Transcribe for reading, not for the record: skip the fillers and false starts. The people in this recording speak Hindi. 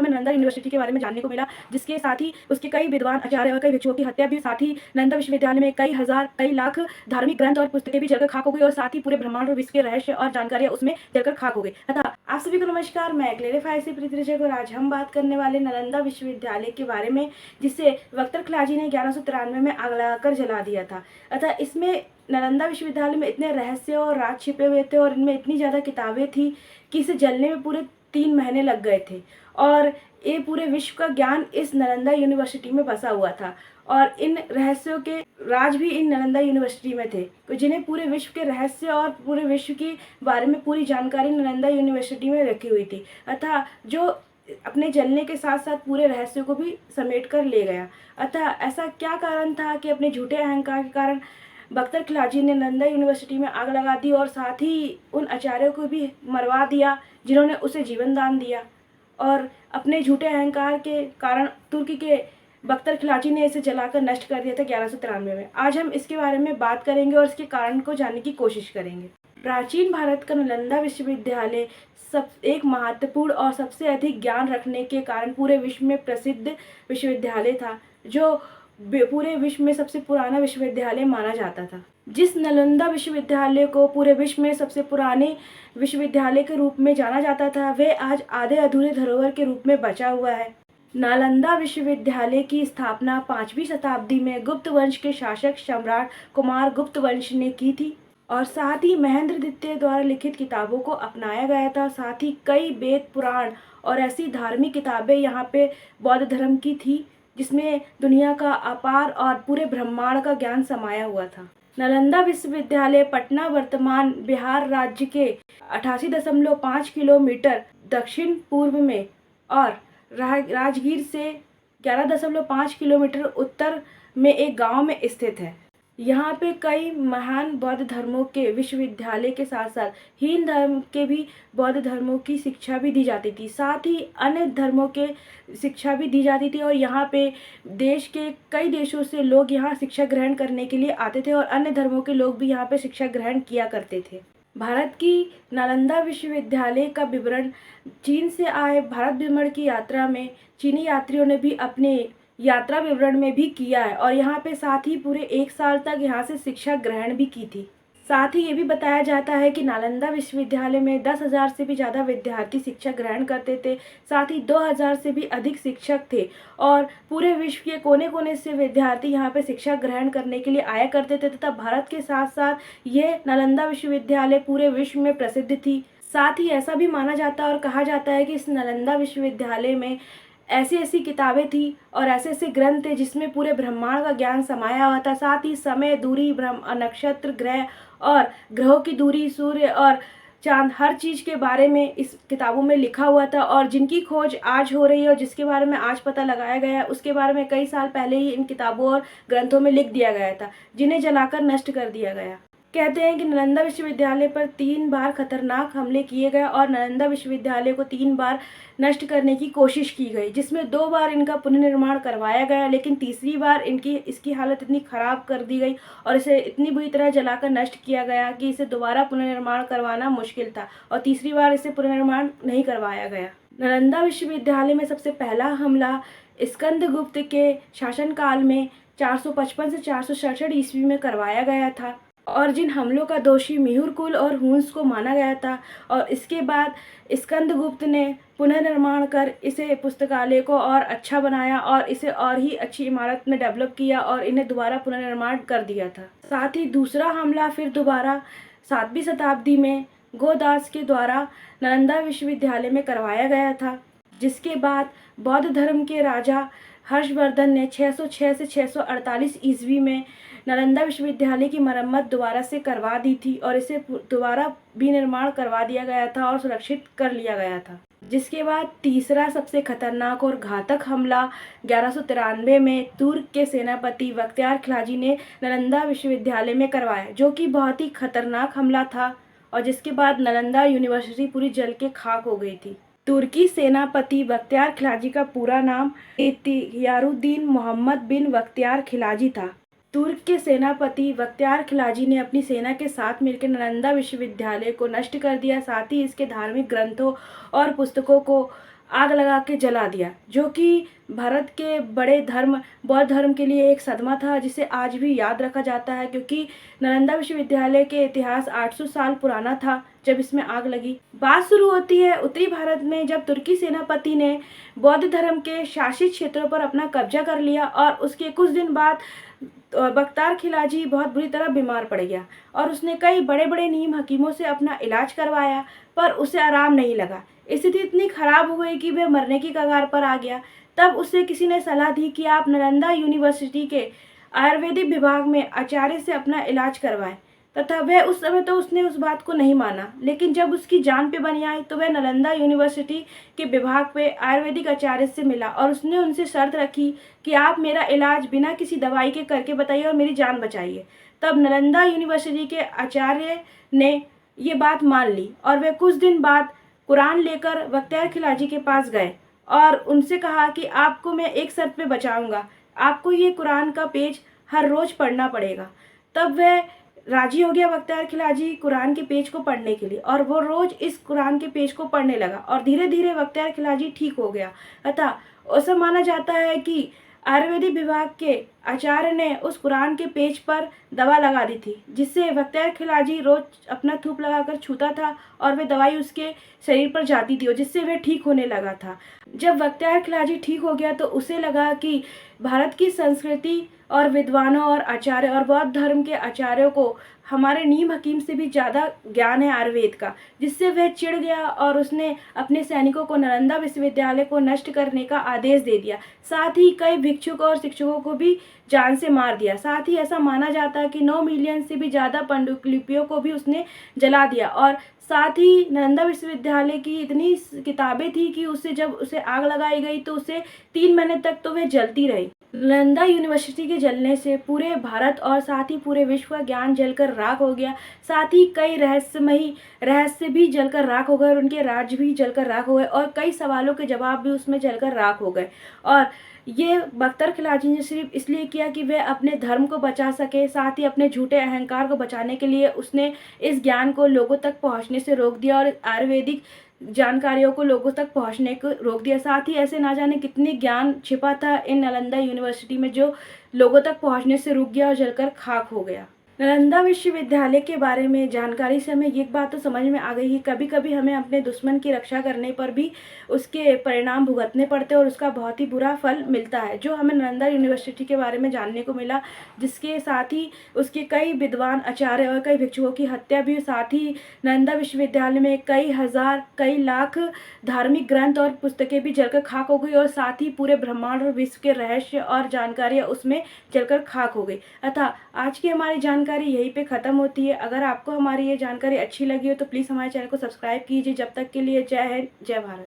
हमें नालंदा यूनिवर्सिटी के बारे में जानने को मिला, जिसके साथ ही उसके कई विद्वान आचार्य और कई भिक्षुओं की हत्या भी, साथ ही नालंदा विश्वविद्यालय में कई हजार कई लाख धार्मिक ग्रंथ और पुस्तकें भी जलकर खाक हो गई और साथ ही पूरे ब्रह्मांड और विश्व के रहस्य और जानकारियां उसमें जलकर खाक हो गई। अतः आप सभी को नमस्कार, मैं क्लेरिफाई से प्रीति रिचक और आज हम बात करने वाले नालंदा विश्वविद्यालय के बारे में, जिसे बख्तर खिलजी ने 1193 में आग लगाकर जला दिया था। अतः इसमें नालंदा विश्वविद्यालय में इतने रहस्य और राज छिपे हुए थे और इनमें इतनी ज़्यादा किताबें थी कि इसे जलने में पूरे 3 महीने लग गए थे और ये पूरे विश्व का ज्ञान इस नालंदा यूनिवर्सिटी में बसा हुआ था और इन रहस्यों के राज भी इन नालंदा यूनिवर्सिटी में थे, जिन्हें पूरे विश्व के रहस्य और पूरे विश्व के बारे में पूरी जानकारी नालंदा यूनिवर्सिटी में रखी हुई थी। अतः जो अपने जलने के साथ साथ पूरे रहस्यों को भी समेट कर ले गया। अतः ऐसा क्या कारण था कि अपने झूठे अहंकार के कारण बख्तर खिलजी ने नालंदा यूनिवर्सिटी में आग लगा दी और साथ ही उन आचार्यों को भी मरवा दिया जिन्होंने उसे जीवन दान दिया, और अपने झूठे अहंकार के कारण तुर्की के बख्तर खिलजी ने इसे जलाकर नष्ट कर दिया था 1193 में। आज हम इसके बारे में बात करेंगे और इसके कारण को जानने की कोशिश करेंगे। प्राचीन भारत का नालंदा विश्वविद्यालय एक महत्वपूर्ण और सबसे अधिक ज्ञान रखने के कारण पूरे विश्व में प्रसिद्ध विश्वविद्यालय था, जो पूरे विश्व में सबसे पुराना विश्वविद्यालय माना जाता था। जिस नालंदा विश्वविद्यालय को पूरे विश्व में सबसे पुराने विश्वविद्यालय के रूप में जाना जाता था, वह आज आधे अधूरे धरोहर के रूप में बचा हुआ है। नालंदा विश्वविद्यालय की स्थापना 5वीं शताब्दी में गुप्त वंश के शासक सम्राट कुमार गुप्त वंश ने की थी और साथ ही महेंद्र द्वितीय द्वारा लिखित किताबों को अपनाया गया था। साथ ही कई वेद पुराण और ऐसी धार्मिक किताबें यहाँ पे बौद्ध धर्म की थी, जिसमें दुनिया का अपार और पूरे ब्रह्मांड का ज्ञान समाया हुआ था। नालंदा विश्वविद्यालय पटना वर्तमान बिहार राज्य के 88.5 किलोमीटर दक्षिण पूर्व में और राजगीर से 11.5 किलोमीटर उत्तर में एक गांव में स्थित है। यहाँ पे कई महान बौद्ध धर्मों के विश्वविद्यालय के साथ साथ हिंदू धर्म के भी बौद्ध धर्मों की शिक्षा भी दी जाती थी, साथ ही अन्य धर्मों के शिक्षा भी दी जाती थी और यहाँ पे देश के कई देशों से लोग यहाँ शिक्षा ग्रहण करने के लिए आते थे और अन्य धर्मों के लोग भी यहाँ पे शिक्षा ग्रहण किया करते थे। भारत की नालंदा विश्वविद्यालय का विवरण चीन से आए भारत भ्रमण की यात्रा में चीनी यात्रियों ने भी अपने यात्रा विवरण में भी किया है और यहाँ पे साथ ही पूरे 1 साल तक यहाँ से शिक्षा ग्रहण भी की थी। साथ ही ये भी बताया जाता है कि नालंदा विश्वविद्यालय में 10,000 से भी ज़्यादा विद्यार्थी शिक्षा ग्रहण करते थे, साथ ही 2,000 से भी अधिक शिक्षक थे और पूरे विश्व के कोने कोने से विद्यार्थी यहाँ पे शिक्षा ग्रहण करने के लिए आया करते थे तथा भारत के साथ साथ ये नालंदा विश्वविद्यालय पूरे विश्व में प्रसिद्ध थी। साथ ही ऐसा भी माना जाता है और कहा जाता है कि इस नालंदा विश्वविद्यालय में ऐसी ऐसी किताबें थी और ऐसे ऐसे ग्रंथ थे जिसमें पूरे ब्रह्मांड का ज्ञान समाया हुआ था। साथ ही समय, दूरी, नक्षत्र, ग्रह और ग्रहों की दूरी, सूर्य और चांद, हर चीज़ के बारे में इस किताबों में लिखा हुआ था और जिनकी खोज आज हो रही है और जिसके बारे में आज पता लगाया गया है, उसके बारे में कई साल पहले ही इन किताबों और ग्रंथों में लिख दिया गया था, जिन्हें जलाकर नष्ट कर दिया गया। कहते हैं कि नालंदा विश्वविद्यालय पर 3 बार खतरनाक हमले किए गए और नालंदा विश्वविद्यालय को 3 बार नष्ट करने की कोशिश की गई, जिसमें 2 बार इनका पुनर्निर्माण करवाया गया, लेकिन तीसरी बार इसकी हालत इतनी ख़राब कर दी गई और इसे इतनी बुरी तरह जलाकर नष्ट किया गया कि इसे दोबारा पुनर्निर्माण करवाना मुश्किल था और तीसरी बार इसे पुनर्निर्माण नहीं करवाया गया। नालंदा विश्वविद्यालय में सबसे पहला हमला स्कंदगुप्त के शासनकाल में 455 से 467 ईस्वी में करवाया गया था और जिन हमलों का दोषी मिहिरकुल और हुंस को माना गया था और इसके बाद स्कंदगुप्त ने पुनर्निर्माण कर इसे पुस्तकालय को और अच्छा बनाया और इसे और ही अच्छी इमारत में डेवलप किया और इन्हें दोबारा पुनर्निर्माण कर दिया था। साथ ही दूसरा हमला फिर दोबारा 7वीं शताब्दी में गोदास के द्वारा नालंदा विश्वविद्यालय में करवाया गया था, जिसके बाद बौद्ध धर्म के राजा हर्षवर्धन ने 606 से 648 ईस्वी में नालंदा विश्वविद्यालय की मरम्मत दोबारा से करवा दी थी और इसे दोबारा भी निर्माण करवा दिया गया था और सुरक्षित कर लिया गया था। जिसके बाद तीसरा सबसे खतरनाक और घातक हमला 1193 में तुर्क के सेनापति बख्तियार खिलजी ने नालंदा विश्वविद्यालय में करवाया, जो कि बहुत ही खतरनाक हमला था और जिसके बाद नालंदा यूनिवर्सिटी पूरी जल के खाक हो गई थी। तुर्की सेनापति बख्तियार खिलजी का पूरा नाम इख्तियारुद्दीन मोहम्मद बिन बख्तियार खिलजी था। तुर्क के सेनापति बख्तियार खिलजी ने अपनी सेना के साथ मिलकर नालंदा विश्वविद्यालय को नष्ट कर दिया, साथ ही इसके धार्मिक ग्रंथों और पुस्तकों को आग लगा के जला दिया, जो कि भारत के बड़े धर्म बौद्ध धर्म के लिए एक सदमा था, जिसे आज भी याद रखा जाता है, क्योंकि नालंदा विश्वविद्यालय के इतिहास 800 साल पुराना था जब इसमें आग लगी। बात शुरू होती है उत्तरी भारत में, जब तुर्की सेनापति ने बौद्ध धर्म के शासित क्षेत्रों पर अपना कब्जा कर लिया और उसके कुछ दिन बाद बख्तियार खिलजी बहुत बुरी तरह बीमार पड़ गया और उसने कई बड़े बड़े नीम हकीमों से अपना इलाज करवाया, पर उसे आराम नहीं लगा। स्थिति इतनी खराब हो गई कि वह मरने की कगार पर आ गया। तब उसे किसी ने सलाह दी कि आप नालंदा यूनिवर्सिटी के आयुर्वेदिक विभाग में आचार्य से अपना इलाज करवाएं, तथा वह उस समय तो उसने उस बात को नहीं माना, लेकिन जब उसकी जान पे बनी आई तो वह नालंदा यूनिवर्सिटी के विभाग पे आयुर्वेदिक आचार्य से मिला और उसने उनसे शर्त रखी कि आप मेरा इलाज बिना किसी दवाई के करके बताइए और मेरी जान बचाइए। तब नालंदा यूनिवर्सिटी के आचार्य ने ये बात मान ली और वे कुछ दिन बाद कुरान लेकर बख्तियार खिलजी के पास गए और उनसे कहा कि आपको मैं एक शर्त पे बचाऊंगा, आपको ये कुरान का पेज हर रोज पढ़ना पड़ेगा। तब वह राजी हो गया बख्तियार खिलजी कुरान के पेज को पढ़ने के लिए, और वो रोज इस कुरान के पेज को पढ़ने लगा और धीरे धीरे बख्तियार खिलजी ठीक हो गया। अतः ऐसा माना जाता है कि आयुर्वेदिक विभाग के आचार्य ने उस कुरान के पेज पर दवा लगा दी थी, जिससे बख्तियार खिलजी रोज अपना थूक लगाकर छूता था और वे दवाई उसके शरीर पर जाती थी और जिससे वह ठीक होने लगा था। जब बख्तियार खिलजी ठीक हो गया तो उसे लगा कि भारत की संस्कृति और विद्वानों और आचार्य और बौद्ध धर्म के आचार्यों को हमारे नीम हकीम से भी ज़्यादा ज्ञान है आयुर्वेद का, जिससे वह चिढ़ गया और उसने अपने सैनिकों को नालंदा विश्वविद्यालय को नष्ट करने का आदेश दे दिया। साथ ही कई भिक्षुकों और शिक्षकों को भी जान से मार दिया। साथ ही ऐसा माना जाता है कि 9 मिलियन से भी ज़्यादा पांडुलिपियों को भी उसने जला दिया और साथ ही नालंदा विश्वविद्यालय की इतनी किताबें थी कि जब उसे आग लगाई गई तो उसे 3 महीने तक तो वह जलती रही। नालंदा यूनिवर्सिटी के जलने से पूरे भारत और साथ ही पूरे विश्व का ज्ञान जलकर राख हो गया। साथ ही कई रहस्यमयी रहस्य भी जलकर राख हो गए और उनके राज्य भी जलकर राख हो गए और कई सवालों के जवाब भी उसमें जलकर राख हो गए। और ये बख्तियार खिलजी ने सिर्फ इसलिए किया कि वह अपने धर्म को बचा सके, साथ ही अपने झूठे अहंकार को बचाने के लिए उसने इस ज्ञान को लोगों तक पहुंचने से रोक दिया और आयुर्वेदिक जानकारियों को लोगों तक पहुंचने को रोक दिया। साथ ही ऐसे ना जाने कितने ज्ञान छिपा था इन नालंदा यूनिवर्सिटी में, जो लोगों तक पहुंचने से रुक गया और जलकर खाक हो गया। नालंदा विश्वविद्यालय के बारे में जानकारी से हमें एक बात तो समझ में आ गई कि कभी कभी हमें अपने दुश्मन की रक्षा करने पर भी उसके परिणाम भुगतने पड़ते हैं और उसका बहुत ही बुरा फल मिलता है, जो हमें नालंदा यूनिवर्सिटी के बारे में जानने को मिला, जिसके साथ ही उसके कई विद्वान आचार्य और कई भिक्षुओं की हत्या भी, साथ ही नालंदा विश्वविद्यालय में कई हजार कई लाख धार्मिक ग्रंथ और पुस्तकें भी जलकर खाक हो गई और साथ ही पूरे ब्रह्मांड और विश्व के रहस्य और जानकारियाँ उसमें जलकर खाक हो गई। अतः आज की हमारी जानकारी यहीं पे ख़त्म होती है। अगर आपको हमारी ये जानकारी अच्छी लगी हो तो प्लीज़ हमारे चैनल को सब्सक्राइब कीजिए। जब तक के लिए जय हिंद, जय भारत।